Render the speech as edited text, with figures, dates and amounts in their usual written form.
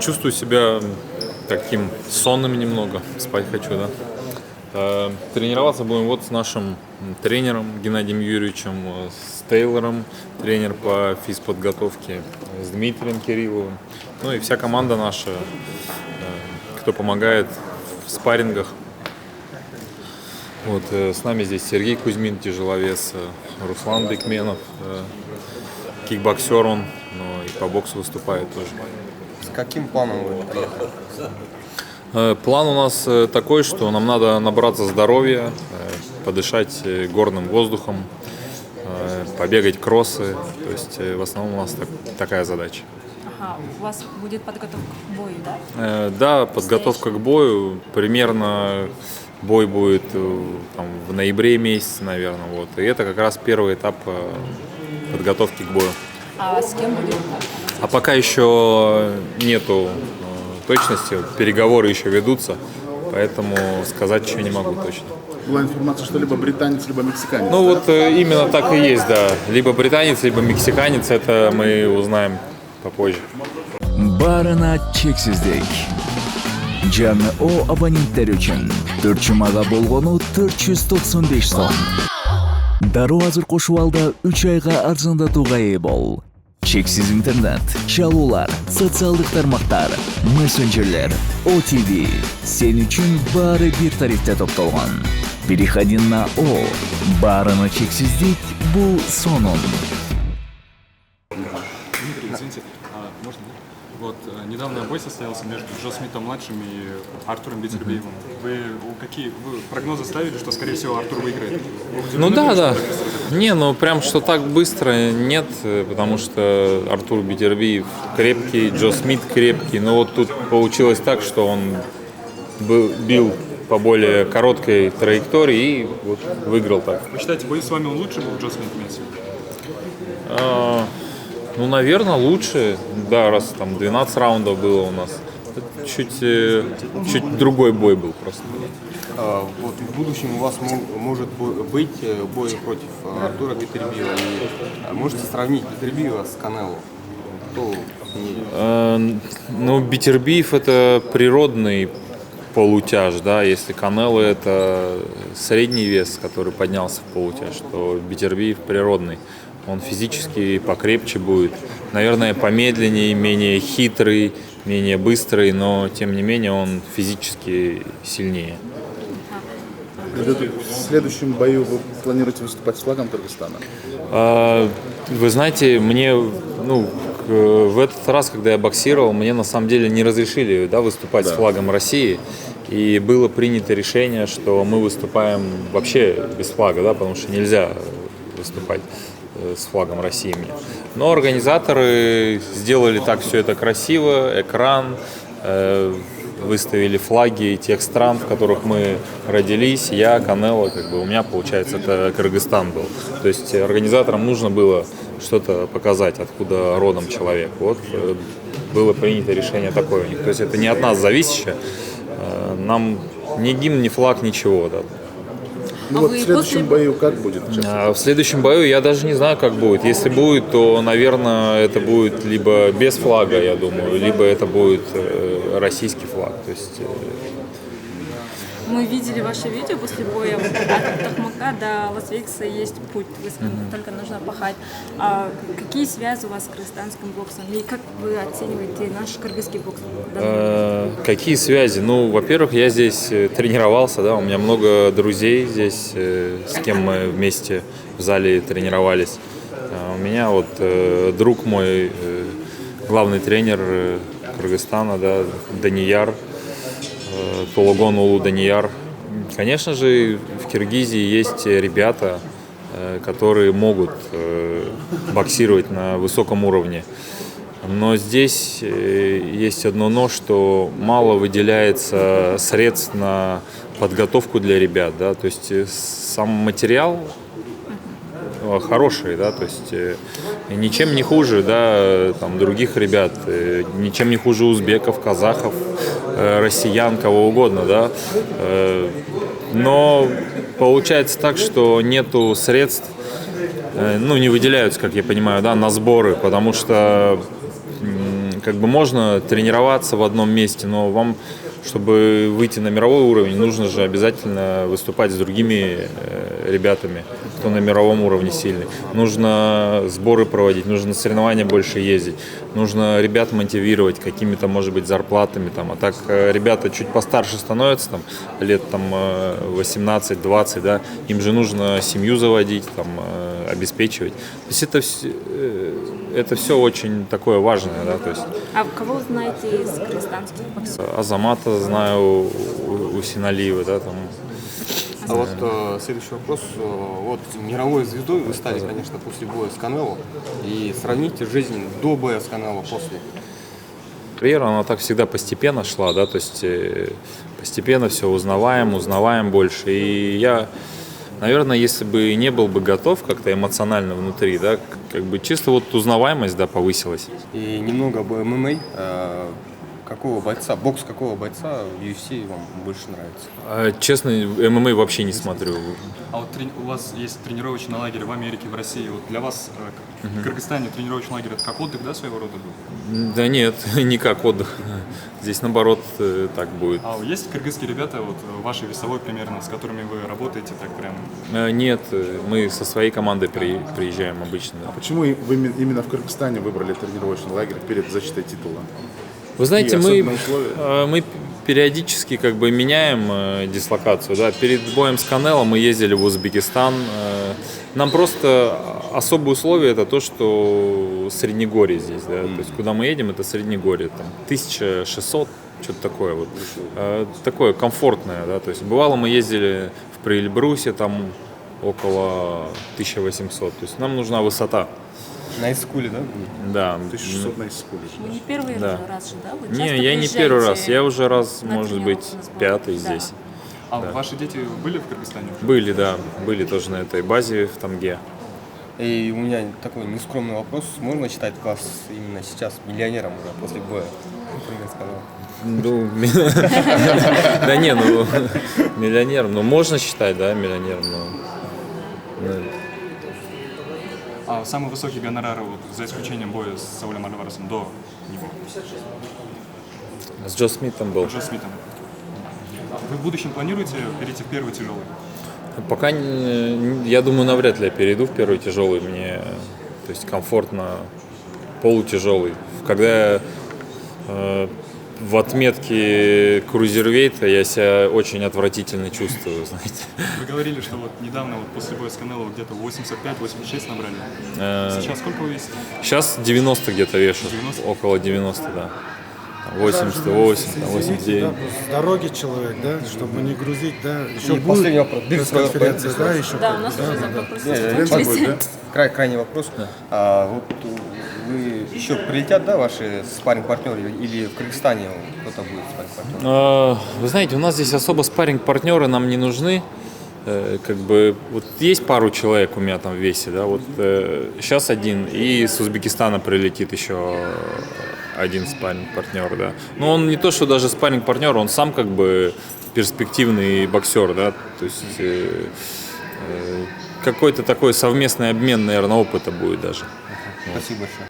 Чувствую себя таким сонным немного, спать хочу, да. Тренироваться будем вот с нашим тренером Геннадием Юрьевичем, с Тейлором, тренер по физподготовке, с Дмитрием Кирилловым. Ну и вся команда наша, кто помогает в спаррингах. Вот, с нами здесь Сергей Кузьмин, тяжеловес, Руслан Бекменов, кикбоксер он, но и по боксу выступает тоже. С каким планом вы приехали? План у нас такой, что нам надо набраться здоровья, подышать горным воздухом, побегать кроссы. То есть в основном у нас такая задача. Ага, у вас будет подготовка к бою, да? Да, подготовка к бою. Примерно бой будет там, в ноябре месяце, наверное. Вот. И это как раз первый этап подготовки к бою. А с кем будет? А пока еще нету точности, переговоры еще ведутся, поэтому сказать еще не могу точно. Была информация, что либо британец, либо мексиканец. Ну да? вот именно так и есть, да. Либо британец, либо мексиканец, это мы узнаем попозже. Барына чексиздик. Жаңы О абоненттер үчүн 4 жумага болгону 495 сом. Дароо азыр кошуп алда 3 айга арзандатууга ээ бол. Чексиз интернет, чалуулар, социалдык тармактар, мессенджерлер, OTV. Сен үчүн баары бир тарифте топтолгон. Переходи на О. Барына чексиздик бул сонун. Дмитрий, извините, можно? Вот недавно бой состоялся между Джо Смитом-младшим и Артуром Бетербиевым. Вы прогнозы ставили, что, скорее всего, Артур выиграет? Ну да. Не, ну прям что так быстро нет, потому что Артур Бетербиев крепкий, Джо Смит крепкий. Но вот тут получилось так, что он бил по более короткой траектории и вот выиграл так. Вы считаете, бой с вами он лучше был, Джо Смит Месси? Ну, наверное, лучше. Да, раз там 12 раундов было у нас. Чуть другой бой был просто. Вот в будущем у вас может быть бой против Артура Бетербиева. И можете сравнить Бетербиева с Канело? Кто сильнее? Ну, Бетербиев это природный полутяж, да. Если Канело это средний вес, который поднялся в полутяж, то Бетербиев природный. Он физически покрепче будет, наверное, помедленнее, менее хитрый, менее быстрый, но тем не менее он физически сильнее. В следующем бою вы планируете выступать с флагом Кыргызстана? Вы знаете, мне, в этот раз, когда я боксировал, мне на самом деле не разрешили, да, выступать с флагом России. И было принято решение, что мы выступаем вообще без флага, да, потому что нельзя выступать с флагом России мне. Но организаторы сделали так все это красиво, экран, выставили флаги тех стран, в которых мы родились, я, Канело, у меня, получается, это Кыргызстан был. То есть организаторам нужно было что-то показать, откуда родом человек. Вот было принято решение такое у них. То есть это не от нас зависящее, нам ни гимн, ни флаг, ничего, да. Ну вот в следующем бою как будет? В следующем бою я даже не знаю, как будет. Если будет, то, наверное, это будет либо без флага, я думаю, либо это будет российский флаг. То есть... Мы видели ваше видео после боя. От Токмака до Лас-Вегаса есть путь, только нужно пахать. А какие связи у вас с кыргызстанским боксом? И как вы оцениваете наш кыргызский бокс? Какие связи? Ну, во-первых, я здесь тренировался, да, у меня много друзей здесь, с кем мы вместе в зале тренировались. У меня вот друг мой, главный тренер Кыргызстана, да, Данияр, Тологон Улу Данияр. Конечно же, в Киргизии есть ребята, которые могут боксировать на высоком уровне. Но здесь есть одно но, что мало выделяется средств на подготовку для ребят, да, то есть сам материал хороший, да, то есть ничем не хуже, да, там, других ребят, ничем не хуже узбеков, казахов, россиян, кого угодно, да, но получается так, что нету средств, не выделяются, как я понимаю, да, на сборы, потому что как бы можно тренироваться в одном месте, но вам, чтобы выйти на мировой уровень, нужно же обязательно выступать с другими ребятами, кто на мировом уровне сильный. Нужно сборы проводить, нужно на соревнования больше ездить, нужно ребят мотивировать какими-то, может быть, зарплатами. Там. А так ребята чуть постарше становятся, там, лет там, 18-20, да, им же нужно семью заводить, там, обеспечивать. То есть это все очень такое важное. Да, то есть, А кого вы знаете из кыргызстанских боксеров? Азамата знаю, Усиналиева, да, там. А вот следующий вопрос. Вот мировой звездой вы стали, конечно, после боя с Канело. И сравните жизнь до боя с Канело, после. Карьера, она так всегда постепенно шла, да, то есть постепенно все узнаваем больше. И я, наверное, если бы не был бы готов как-то эмоционально внутри, да, как бы чисто вот узнаваемость, да, повысилась. И немного об ММА. Какого бойца, бокс какого бойца в UFC вам больше нравится? Честно, ММА вообще не смотрю. А вот у вас есть тренировочный лагерь в Америке, в России. Вот для вас в Кыргызстане тренировочный лагерь — это как отдых, да, своего рода был? Да нет, не как отдых. Здесь наоборот так будет. А есть кыргызские ребята, вот вашей весовой примерно, с которыми вы работаете так прям? Нет, мы со своей командой приезжаем обычно. Да. Почему вы именно в Кыргызстане выбрали тренировочный лагерь перед защитой титула? Вы знаете, особенные условия? мы периодически как бы меняем дислокацию. Да. Перед боем с Канело мы ездили в Узбекистан. Нам просто особые условия — это то, что Среднегорье здесь. Да. То есть куда мы едем, это Среднегорье. Там 1600, что-то такое. Вот. Такое комфортное. Да. То есть бывало, мы ездили в Прильбрусе, там около 1800. То есть нам нужна высота. На Искуле, да? Да. 1600 на Искуле. Вы не первый Да. раз же, да? Вы Не, часто я не первый раз, приезжаете я уже раз, на может тренировку, быть, на сборы? пятый Да. здесь. А ваши дети были в Кыргызстане уже? Были, да, были тоже на этой базе в Тамге. И у меня такой нескромный вопрос. Можно считать вас именно сейчас миллионером уже после боя? Ну, да не, ну, миллионером, ну, можно считать, да, миллионером, но... А самый высокий гонорар, вот, за исключением боя с Саулем Альваресом, до него? С Джо Смитом был. Джо Смитом. Вы в будущем планируете перейти в первый тяжелый? Пока, я думаю, навряд ли я перейду в первый тяжелый, мне, то есть, комфортно полутяжелый. Когда я в отметке крузервейта я себя очень отвратительно чувствую, знаете. Вы говорили, что вот недавно, вот после боя с Канело, где-то 85-86 набрали. Сейчас сколько вы весите? Сейчас 90 где-то вешу, 90? около 90, да. 88, 89. Да, с дороги человек, да, чтобы не грузить, да. Еще И последний вопрос. конференция, да, еще. Да, у нас уже Последний закончились. крайний вопрос. Вот вы еще прилетят, да, ваши спарринг-партнеры, или в Кыргызстане кто-то будет спарринг-партнер? Вы знаете, у нас здесь особо спарринг-партнеры нам не нужны. Как бы вот есть пару человек у меня там в весе, да, вот сейчас один, и с Узбекистана прилетит еще один спарринг-партнер, да. Но он не то, что даже спарринг-партнер, он сам как бы перспективный боксер, да, то есть какой-то такой совместный обмен, наверное, опыта будет даже. Спасибо большое.